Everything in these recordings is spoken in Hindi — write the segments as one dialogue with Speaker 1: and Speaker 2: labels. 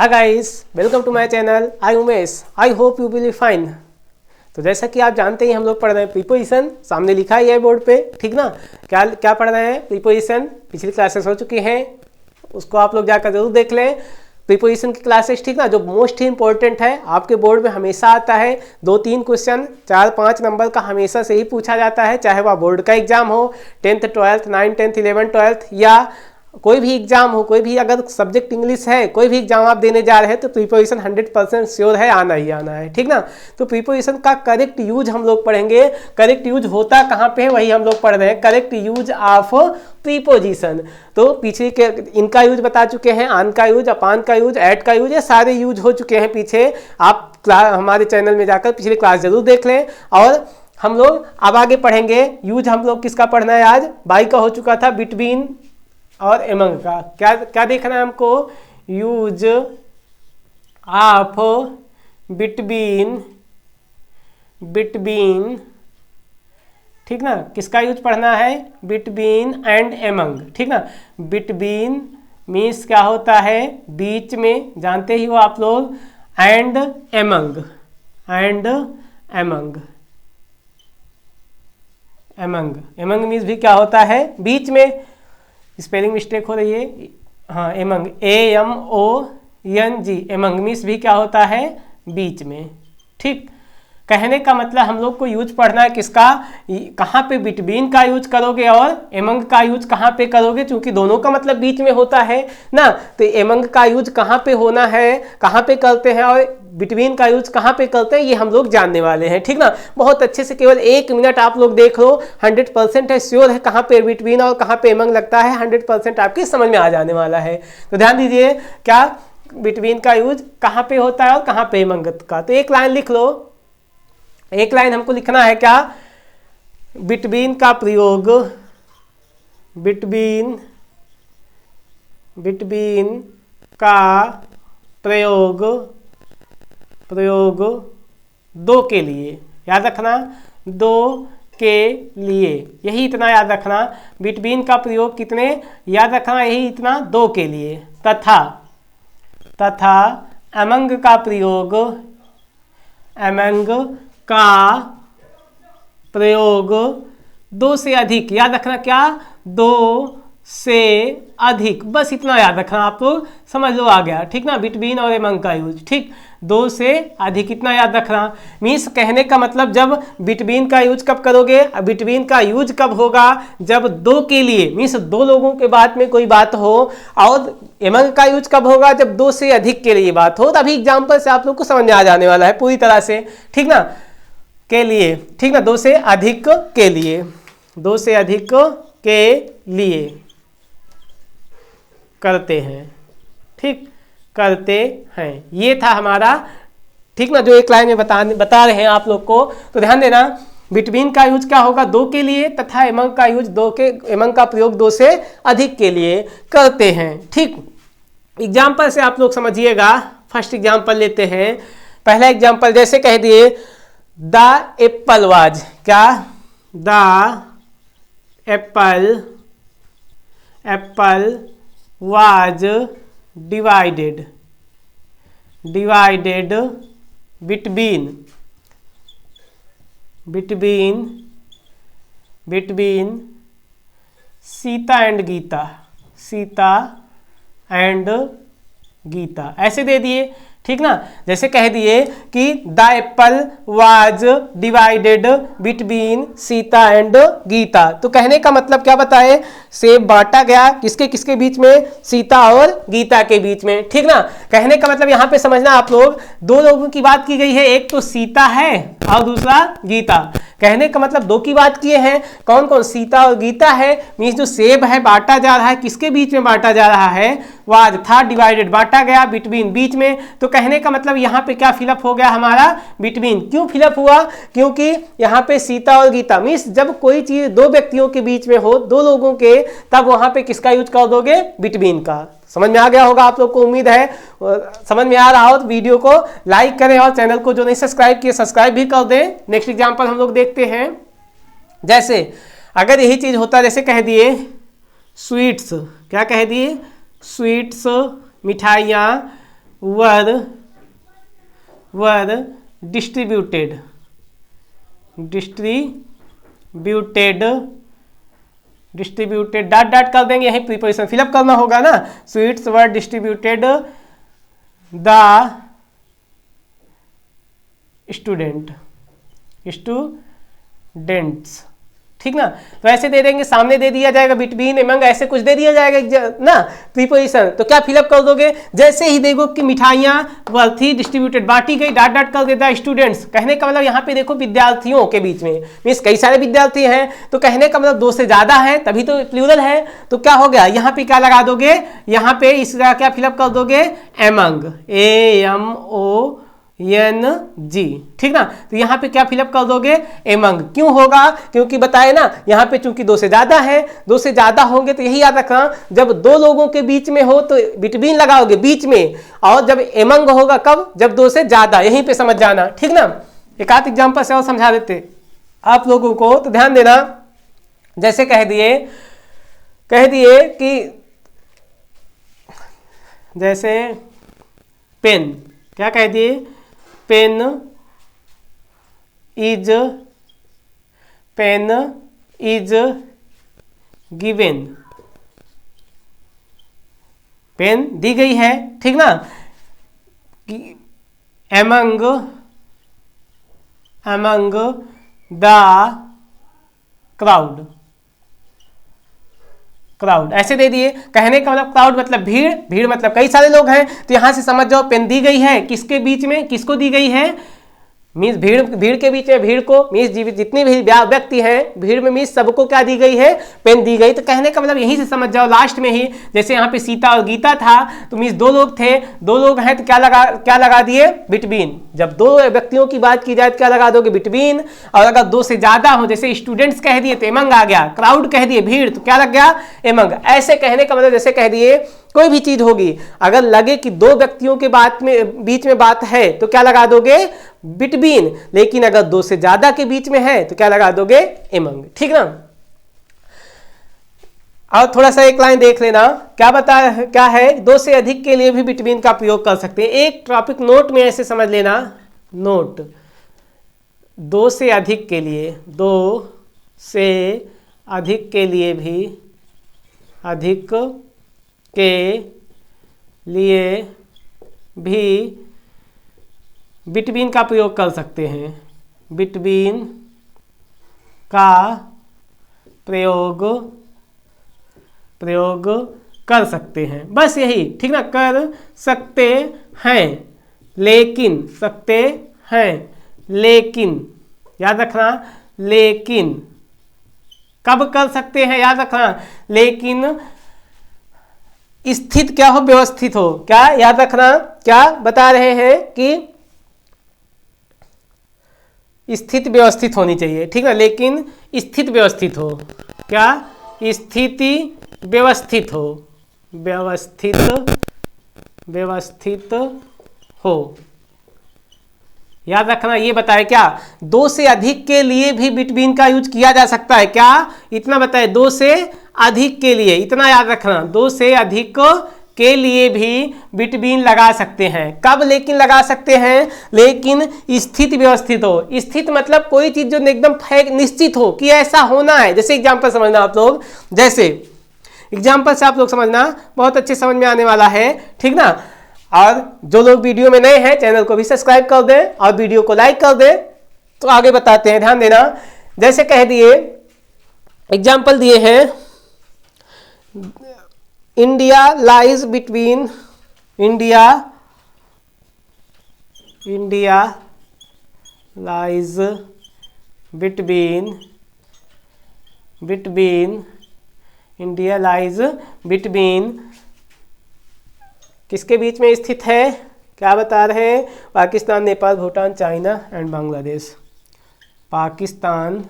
Speaker 1: Hi guys, welcome to my channel. I Umesh. I hope you will be fine. तो जैसा कि आप जानते हैं हम लोग पढ़ रहे हैं प्रीपोजिशन। सामने लिखा ही है बोर्ड पे, ठीक ना। क्या क्या पढ़ रहे हैं? प्रीपोजिशन। पिछली क्लासेस हो चुकी हैं, उसको आप लोग जाकर जरूर देख लें। प्रीपोजिशन की क्लासेस, ठीक ना, जो मोस्ट ही इंपॉर्टेंट है। आपके बोर्ड में हमेशा आता है 2-3 क्वेश्चन 4-5 नंबर का हमेशा से ही पूछा जाता है, चाहे वह बोर्ड का एग्जाम हो, 10th 12th 9th 10th 11th 12th या कोई भी एग्जाम हो, कोई भी अगर सब्जेक्ट इंग्लिश है, कोई भी एग्जाम आप देने जा रहे हैं तो प्रीपोजिशन 100% श्योर है, आना ही आना है, ठीक ना। तो प्रीपोजिशन का करेक्ट यूज हम लोग पढ़ेंगे। करेक्ट यूज होता कहाँ पे है वही हम लोग पढ़ रहे हैं, करेक्ट यूज ऑफ प्रीपोजिशन। तो पीछे के इनका यूज बता चुके हैं, आन का यूज, अपान का यूज, एट का यूज, ये सारे यूज हो चुके हैं पीछे। आप हमारे चैनल में जाकर पिछली क्लास जरूर देख लें। और हम लोग अब आगे पढ़ेंगे यूज। हम लोग किसका पढ़ना है आज? बाई का हो चुका था, बिटवीन और एमंग का। क्या क्या देखना है हमको? यूज ऑफ बिटवीन, ठीक ना। किसका यूज पढ़ना है? बिटवीन एंड एमंग, ठीक ना। बिटवीन मीन्स क्या होता है? बीच में, जानते ही हो आप लोग। एंड एमंग एमंग मीन्स भी क्या होता है? बीच में। स्पेलिंग मिस्टेक हो रही है, हाँ, एमंग, AMONG, एमंग मीन्स भी क्या होता है? बीच में, ठीक। कहने का मतलब हम लोग को यूज पढ़ना है किसका? कहाँ पे बिटवीन का यूज करोगे और एमंग का यूज कहाँ पे करोगे, क्योंकि दोनों का मतलब बीच में होता है ना। तो एमंग का यूज कहाँ पे होना है, कहाँ पे करते हैं, और बिटवीन का यूज कहाँ पे करते हैं, ये हम लोग जानने वाले हैं, ठीक ना। बहुत अच्छे से, केवल 1 मिनट आप लोग देख लो, 100% है, श्योर है कहाँ पे बिटवीन और कहाँ पे एमंग लगता है, 100% आपकी समझ में आ जाने वाला है। तो ध्यान दीजिए, क्या बिटवीन का यूज कहाँ पे होता है और कहाँ पे एमंग का। तो एक लाइन लिख लो, एक लाइन हमको लिखना है क्या? बिटवीन का प्रयोग, बिटवीन का प्रयोग दो के लिए, याद रखना, दो के लिए, यही इतना याद रखना। बिटवीन का प्रयोग कितने? याद रखना, यही इतना, दो के लिए। तथा एमंग का प्रयोग, एमंग का प्रयोग दो से अधिक, याद रखना, क्या? दो से अधिक, बस इतना याद रखना, आप लोग समझ लो, आ गया, ठीक ना। बिटवीन और एमंग का यूज, ठीक, दो से अधिक, इतना याद रखना। मीन्स कहने का मतलब जब बिटवीन का यूज कब करोगे? बिटवीन का यूज कब होगा? जब दो के लिए, मीन्स दो लोगों के बात में कोई बात हो। और एमंग का यूज कब होगा? जब दो से अधिक के लिए बात हो। तभी एग्जाम्पल से आप लोग को समझ में आ जाने वाला है पूरी तरह से, ठीक ना। के लिए, ठीक ना, दो से अधिक के लिए, दो से अधिक के लिए करते हैं, ठीक, करते हैं। ये था हमारा, ठीक ना, जो एक लाइन में बता रहे हैं आप लोग को। तो ध्यान देना, बिटवीन का यूज क्या होगा? दो के लिए, तथा एमंग का यूज एमंग का प्रयोग दो से अधिक के लिए करते हैं, ठीक। एग्जाम्पल से आप लोग समझिएगा। फर्स्ट एग्जाम्पल लेते हैं। पहला एग्जाम्पल जैसे कह दिए, द एप्पल वाज, क्या? The apple was divided between Sita and Gita, ऐसे दे दिए, ठीक ना। जैसे कह दिए कि the apple was divided between Sita and Gita. तो कहने का मतलब क्या बताए? सेब बांटा गया किसके किसके बीच में? सीता और गीता के बीच में, ठीक ना। कहने का मतलब यहाँ पे समझना आप लोग, दो लोगों की बात की गई है, एक तो सीता है और दूसरा गीता। कहने का मतलब दो की बात किए हैं, कौन कौन? सीता और गीता है। मीन्स जो सेब है बांटा जा रहा है, किसके बीच में बांटा जा रहा है? वाज था, डिवाइडेड बांटा गया, बिटवीन बीच में। तो कहने का मतलब यहाँ पे क्या फिलअप हो गया हमारा? बिटवीन। क्यों फिलअप हुआ? क्योंकि यहाँ पे सीता और गीता, मीन्स जब कोई चीज दो व्यक्तियों के बीच में हो, दो लोगों के, तब वहां पे किसका यूज कर दोगे? बिटवीन का। समझ में आ गया होगा आप लोग को, उम्मीद है समझ में आ रहा हो। तो वीडियो को लाइक करें और चैनल को जो नहीं सब्सक्राइब किए सब्सक्राइब भी कर दें। नेक्स्ट एग्जांपल हम लोग देखते हैं। जैसे अगर यही चीज होता, जैसे कह दिए स्वीट्स, क्या कह दिए? स्वीट्स, मिठाइयाँ वर डिस्ट्रीब्यूटेड डॉट डॉट कर देंगे, यही प्रीपोजिशन फिलअप करना होगा ना। Sweets were distributed the students, ठीक ना। तो ऐसे दे देंगे, सामने दे दिया जाएगा बिटवीन एमंग, ऐसे कुछ दे दिया जाएगा ना प्रीपोजिशन। तो क्या फिलअप कर दोगे, जैसे ही देखो कि मिठाइयाँ थी डिस्ट्रीब्यूटेड बांटी गई, डॉट डॉट कर देता स्टूडेंट्स। कहने का मतलब यहाँ पे देखो विद्यार्थियों के बीच में, मीन्स कई सारे विद्यार्थी हैं, तो कहने का मतलब 2 से ज्यादा है, तभी तो प्लूरल है। तो क्या हो गया, यहाँ पे क्या लगा दोगे, यहाँ पे इसका क्या फिलअप कर दोगे, एमंग, AMONG, ठीक ना। तो यहाँ पे क्या फिलअप कर दोगे, एमंग। क्यों होगा, क्योंकि बताए ना यहाँ पे चूंकि 2 से ज्यादा है, 2 से ज्यादा होंगे तो यही याद रखना, जब 2 लोगों के बीच में हो तो बिटवीन लगाओगे बीच में, और जब एमंग होगा कब, जब 2 से ज्यादा, यहीं पे समझ जाना, ठीक ना। एक आध एग्जाम्पल से और समझा देते आप लोगों को, तो ध्यान देना। जैसे कह दिए कि जैसे पेन, क्या कह दिए, पेन इज गिवन, पेन दी गई है, ठीक ना। एमंग द क्राउड, ऐसे दे दिए। कहने का मतलब क्राउड मतलब भीड़ मतलब कई सारे लोग हैं, तो यहां से समझ जाओ पेन दी गई है किसके बीच में, किसको दी गई है, मीन्स भीड़ के बीच में, भीड़ को मीन्स जितने भी व्यक्ति हैं भीड़ में, मीन्स सबको क्या दी गई है, पेन दी गई। तो कहने का मतलब यहीं से समझ जाओ लास्ट में ही, जैसे यहाँ पे सीता और गीता था, तो मीन्स 2 लोग थे, 2 लोग हैं, तो क्या लगा दिए, बिटवीन। जब 2 व्यक्तियों की बात की जाए तो क्या लगा दोगे, बिटवीन। और अगर 2 से ज्यादा हो, जैसे स्टूडेंट्स कह दिए तो एमंग आ गया, क्राउड कह दिए भीड़, तो क्या लग गया, एमंग। ऐसे कहने का मतलब जैसे कह दिए कोई भी चीज होगी, अगर लगे कि 2 व्यक्तियों के बीच में बात है तो क्या लगा दोगे, बिटवीन। लेकिन अगर 2 से ज्यादा के बीच में है तो क्या लगा दोगे, एमंग, ठीक ना। और थोड़ा सा एक लाइन देख लेना, क्या है, 2 से अधिक के लिए भी बिटवीन का प्रयोग कर सकते हैं। एक टॉपिक नोट में ऐसे समझ लेना, नोट, 2 से अधिक के लिए, 2 से अधिक के लिए भी, अधिक के लिए भी बिटवीन का प्रयोग कर सकते हैं, बिटवीन का प्रयोग कर सकते हैं, बस यही, ठीक ना, कर सकते हैं, लेकिन, सकते हैं, लेकिन, याद रखना, लेकिन कब कर सकते हैं, याद रखना, लेकिन स्थित क्या हो, व्यवस्थित हो, क्या याद रखना, क्या बता रहे हैं कि स्थिति व्यवस्थित होनी चाहिए, ठीक है, लेकिन स्थित व्यवस्थित हो, क्या, स्थिति व्यवस्थित हो, व्यवस्थित हो, याद रखना। ये बताए क्या, 2 से अधिक के लिए भी बिटवीन का यूज किया जा सकता है, क्या, इतना बताए, 2 से अधिक के लिए, इतना याद रखना, 2 से अधिक के लिए भी बिटवीन लगा सकते हैं, कब लेकिन लगा सकते हैं, लेकिन स्थित व्यवस्थित हो। स्थित मतलब कोई चीज जो एकदम निश्चित हो कि ऐसा होना है। जैसे एग्जांपल समझना आप लोग, जैसे एग्जांपल से आप लोग समझना, बहुत अच्छे समझ में आने वाला है, ठीक ना। और जो लोग वीडियो में नए हैं चैनल को भी सब्सक्राइब कर दें और वीडियो को लाइक कर दें। तो आगे बताते हैं, ध्यान देना। जैसे कह दिए, एग्जाम्पल दिए हैं, India lies between, India lies between, India lies between किसके बीच में स्थित है, क्या बता रहे हैं, Pakistan, Nepal, Bhutan, China and Bangladesh. Pakistan,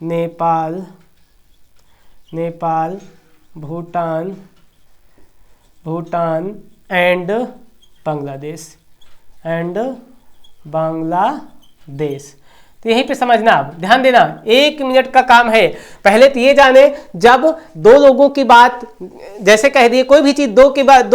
Speaker 1: Nepal, Bhutan and Bangladesh, तो यहीं पे समझना, आप ध्यान देना, 1 मिनट का काम है। पहले तो ये जाने, जब दो लोगों की बात, जैसे कह दिए कोई भी चीज दो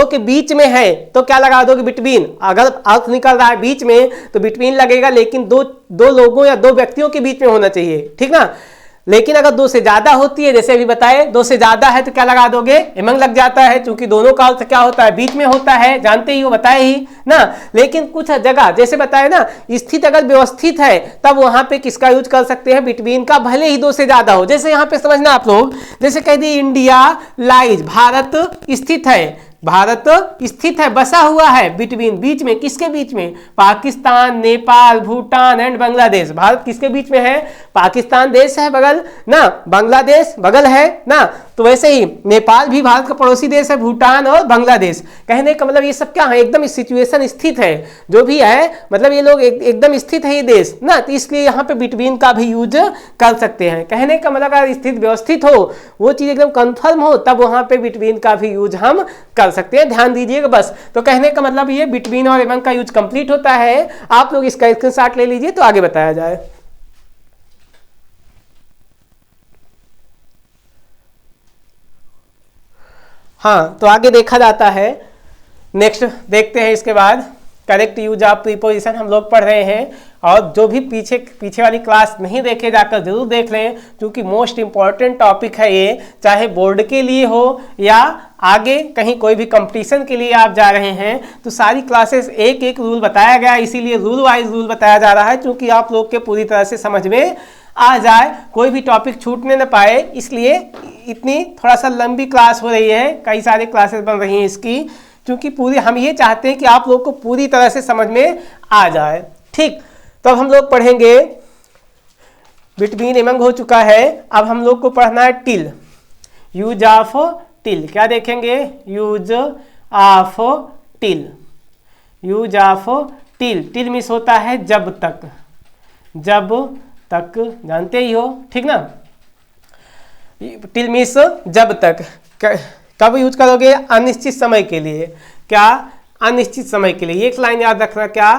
Speaker 1: के बीच में है तो क्या लगा दोगे, बिटवीन। अगर अर्थ निकल रहा है बीच में तो बिटवीन लगेगा, लेकिन दो लोगों या दो व्यक्तियों के बीच में होना चाहिए, ठीक ना। लेकिन अगर 2 से ज्यादा होती है, जैसे अभी बताए 2 से ज्यादा है तो क्या लगा दोगे, एमंग लग जाता है, क्योंकि दोनों का अर्थ क्या होता है, बीच में होता है, जानते ही हो, बताए ही ना। लेकिन कुछ जगह जैसे बताए ना, स्थित अगर व्यवस्थित है तब वहां पे किसका यूज कर सकते हैं, बिटवीन का, भले ही 2 से ज्यादा हो। जैसे यहाँ पे समझना आप लोग, जैसे कह दिए इंडिया लाइज, भारत स्थित है, भारत स्थित है, बसा हुआ है, बिटवीन, बीच में, किसके बीच में, पाकिस्तान, नेपाल, भूटान एंड बांग्लादेश। भारत किसके बीच में है, पाकिस्तान देश है बगल ना, बांग्लादेश बगल है ना, तो वैसे ही नेपाल भी भारत का पड़ोसी देश है, भूटान और बांग्लादेश। कहने का मतलब ये सब क्या है, एकदम सिचुएशन स्थित है, जो भी है मतलब ये लोग एकदम स्थित है ये देश ना, तो इसलिए यहाँ पे बिटवीन का भी यूज कर सकते हैं। कहने का मतलब अगर स्थित व्यवस्थित हो, वो चीज एकदम कंफर्म हो, तब वहां पे बिटवीन का भी यूज हम कर सकते हैं, ध्यान दीजिएगा बस। तो कहने का मतलब ये बिटवीन और एमंग का यूज कंप्लीट होता है। आप लोग इसका स्क्रीनशॉट ले लीजिए तो आगे बताया जाए। हाँ, तो आगे देखा जाता है, नेक्स्ट देखते हैं इसके बाद करेक्ट यूज ऑफ प्रीपोजिशन हम लोग पढ़ रहे हैं। और जो भी पीछे वाली क्लास नहीं देखे जाकर जरूर देख लें, क्योंकि मोस्ट इंपॉर्टेंट टॉपिक है ये, चाहे बोर्ड के लिए हो या आगे कहीं कोई भी कंपटीशन के लिए आप जा रहे हैं, तो सारी क्लासेस एक एक रूल बताया गया, इसीलिए रूल वाइज रूल बताया जा रहा है, क्योंकि आप लोग के पूरी तरह से समझ में आ जाए, कोई भी टॉपिक छूटने न पाए। इसलिए इतनी थोड़ा सा लंबी क्लास हो रही है, कई सारी क्लासेस बन रही हैं इसकी, क्योंकि पूरी हम ये चाहते हैं कि आप लोग को पूरी तरह से समझ में आ जाए, ठीक। तो अब हम लोग पढ़ेंगे, बिटवीन एमंग हो चुका है, अब हम लोग को पढ़ना है टिल, यूज ऑफ टिल। क्या देखेंगे, use of till, use of till. Till means होता है जब तक, जब तक, जानते ही हो, ठीक ना। टिल मीन्स जब तक, कब यूज करोगे, अनिश्चित समय के लिए। क्या, अनिश्चित समय के लिए। एक लाइन याद रखना, क्या,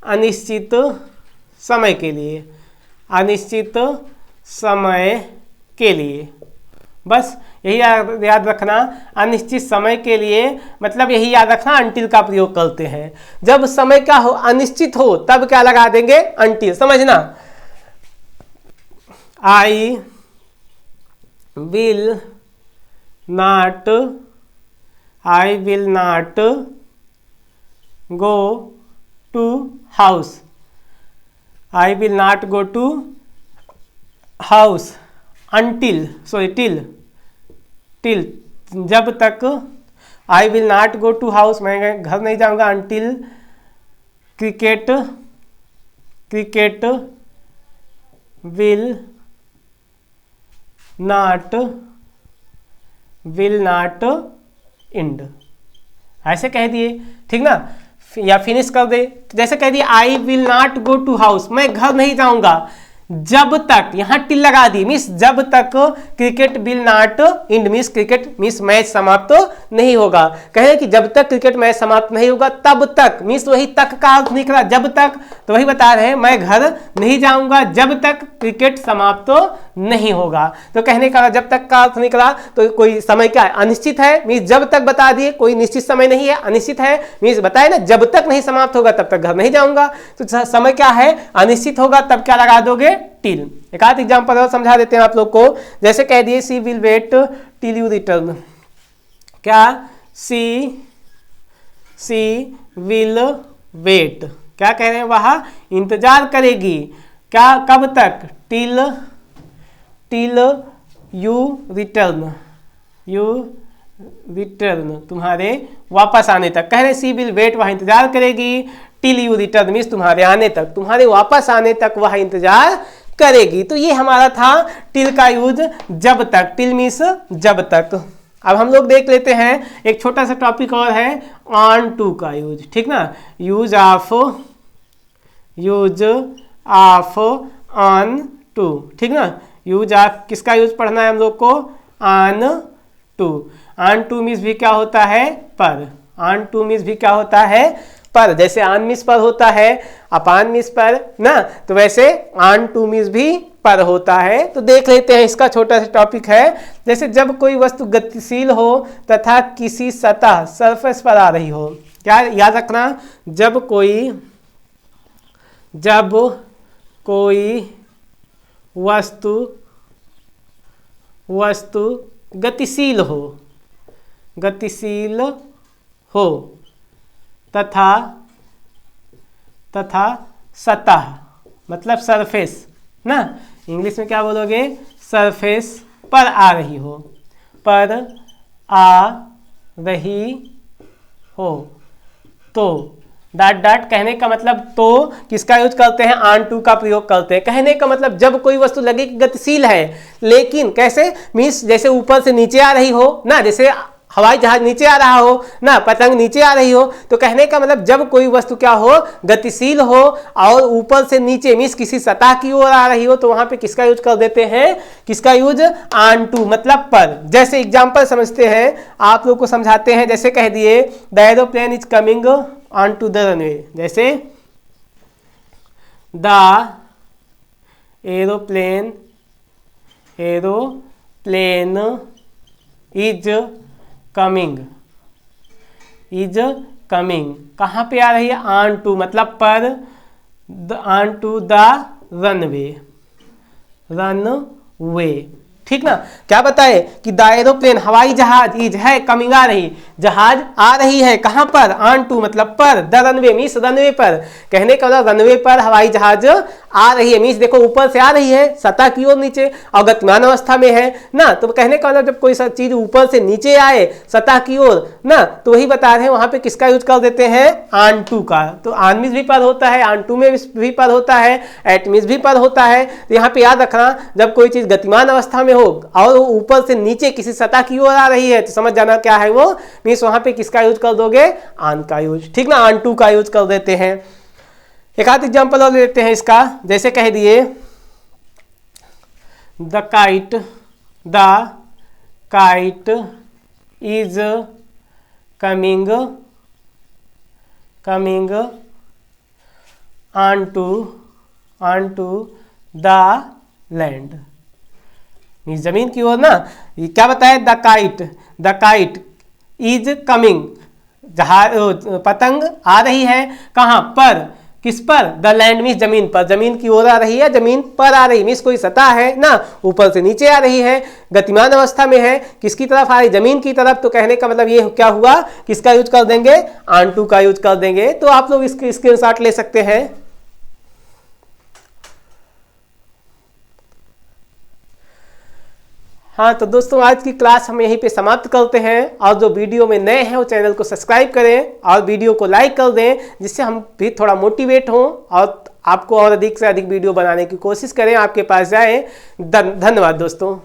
Speaker 1: अनिश्चित समय के लिए, अनिश्चित समय के लिए, बस यही याद रखना, अनिश्चित समय के लिए, मतलब यही याद रखना अनटिल का प्रयोग करते हैं। जब समय क्या हो, अनिश्चित हो, तब क्या लगा देंगे, अनटिल। समझना, I will not, I will not go to house, I will not go to house until, sorry till, till, जब तक, I will not go to house, मैं घर नहीं जाऊंगा, until cricket, cricket will not, will not end, ऐसे कह दिए, ठीक ना। या फिनिश कर दे, जैसे कह दिए I will not go to house, मैं घर नहीं जाऊंगा जब तक, यहां टिल लगा दी, मीन्स जब तक cricket will not and, means cricket means match समाप्त तो नहीं होगा। कहें कि जब तक क्रिकेट मैच समाप्त नहीं होगा तब तक, मीन्स वही तक का अर्थ निकला, जब तक, तो वही बता रहे हैं मैं घर नहीं जाऊंगा जब तक क्रिकेट समाप्त तो नहीं होगा। तो कहने का जब तक का अर्थ निकला, तो कोई समय क्या है, अनिश्चित है, मीन्स जब तक बता दिए, कोई निश्चित समय नहीं है, अनिश्चित है, मीन्स बताए ना जब तक नहीं समाप्त होगा तब तक घर नहीं जाऊंगा। तो समय क्या है, अनिश्चित होगा, तब क्या लगा दोगे, टिल। एक आध एग्जांपल और समझा देते हैं आप लोग को, जैसे कह दिए she will wait till you return, क्या, सी विल वेट, क्या कह रहे हैं, वह इंतजार करेगी, क्या, कब तक, till you return, you return, तुम्हारे वापस आने तक। कह रहे सी विल वेट, वह इंतजार करेगी, टिल यू रिटर्न मीन्स तुम्हारे आने तक, तुम्हारे वापस आने तक वह इंतजार करेगी। तो ये हमारा था टिल का यूज, जब तक, टिल मीन्स जब तक। अब हम लोग देख लेते हैं एक छोटा सा टॉपिक और है, ऑन टू का यूज, ठीक ना, यूज ऑफ ऑन टू, ठीक ना। यूज ऑफ किसका यूज पढ़ना है हम लोग को, on to. On to means भी क्या होता है, पर, ऑन टू मीन्स भी क्या होता है, पर, जैसे आन मीन्स पर होता है, अपान मीन्स पर ना, तो वैसे आन टू मीन्स भी पर होता है। तो देख लेते हैं, इसका छोटा सा टॉपिक है। जैसे जब कोई वस्तु गतिशील हो तथा किसी सतह सरफेस पर आ रही हो, क्या याद रखना, जब कोई वस्तु गतिशील हो तथा सतह मतलब सरफेस ना, इंग्लिश में क्या बोलोगे, सरफेस पर आ रही हो, तो डॉट कहने का मतलब, तो किसका यूज करते हैं, आन टू का प्रयोग करते हैं। कहने का मतलब जब कोई वस्तु लगे कि गतिशील है, लेकिन कैसे, मीन्स जैसे ऊपर से नीचे आ रही हो ना, जैसे हवाई जहाज नीचे आ रहा हो ना, पतंग नीचे आ रही हो, तो कहने का मतलब जब कोई वस्तु क्या हो, गतिशील हो और ऊपर से नीचे मीन्स किसी सतह की ओर आ रही हो, तो वहां पे किसका यूज कर देते हैं, किसका यूज, आन टू मतलब पर। जैसे एग्जांपल समझते हैं, आप लोग को समझाते हैं। जैसे कह दिए the aeroplane is coming on to the runway, जैसे द एरोप्लेन इज कमिंग कहाँ पे आ रही है, ऑन टू मतलब पर, ऑन टू द रनवे, ठीक ना। क्या बताए कि द एरोप्लेन हवाई जहाज इज है, कमिंग आ रही, जहाज आ रही है कहां पर, ऑन टू मतलब पर, द रनवे मीन्स रनवे पर। कहने का मतलब रनवे पर हवाई जहाज आ रही है, मीन्स देखो ऊपर से आ रही है सतह की ओर नीचे और गतिमान अवस्था में है ना। तो कहने का मतलब जब कोई चीज ऊपर से नीचे आए सतह की ओर ना, तो वही बता रहे हैं वहां पे किसका यूज कर देते हैं, ऑन टू का। तो ऑन मीन्स भी पर होता है, ऑन टू में भी पर होता है, एट मीन्स भी पर होता है। तो यहाँ पे याद रखना, जब कोई चीज गतिमान अवस्था में हो और वो ऊपर से नीचे किसी सतह की ओर आ रही है, तो समझ जाना क्या है वो, मीन्स वहां पे किसका यूज कर दोगे, ऑन का यूज, ठीक ना, ऑन टू का यूज कर देते हैं। एक आध एग्जांपल और लेते हैं इसका। जैसे कह दिए the kite is coming on to the land, जमीन की ओर ना। ये क्या बताया, द काइट इज कमिंग, जहाज पतंग आ रही है कहां पर, किस पर, द लैंड मीन्स जमीन पर, जमीन की ओर आ रही है, जमीन पर आ रही मीन्स कोई सतह है ना, ऊपर से नीचे आ रही है, गतिमान अवस्था में है, किसकी तरफ आ रही, जमीन की तरफ। तो कहने का मतलब ये क्या हुआ, किसका यूज कर देंगे, ऑन टू का यूज कर देंगे। तो आप लोग इसके स्क्रीनशॉट ले सकते हैं। हाँ तो दोस्तों, आज की क्लास हम यहीं पे समाप्त करते हैं, और जो वीडियो में नए हैं वो चैनल को सब्सक्राइब करें और वीडियो को लाइक कर दें, जिससे हम भी थोड़ा मोटिवेट हों और आपको और अधिक से अधिक वीडियो बनाने की कोशिश करें, आपके पास जाए। धन्यवाद दोस्तों।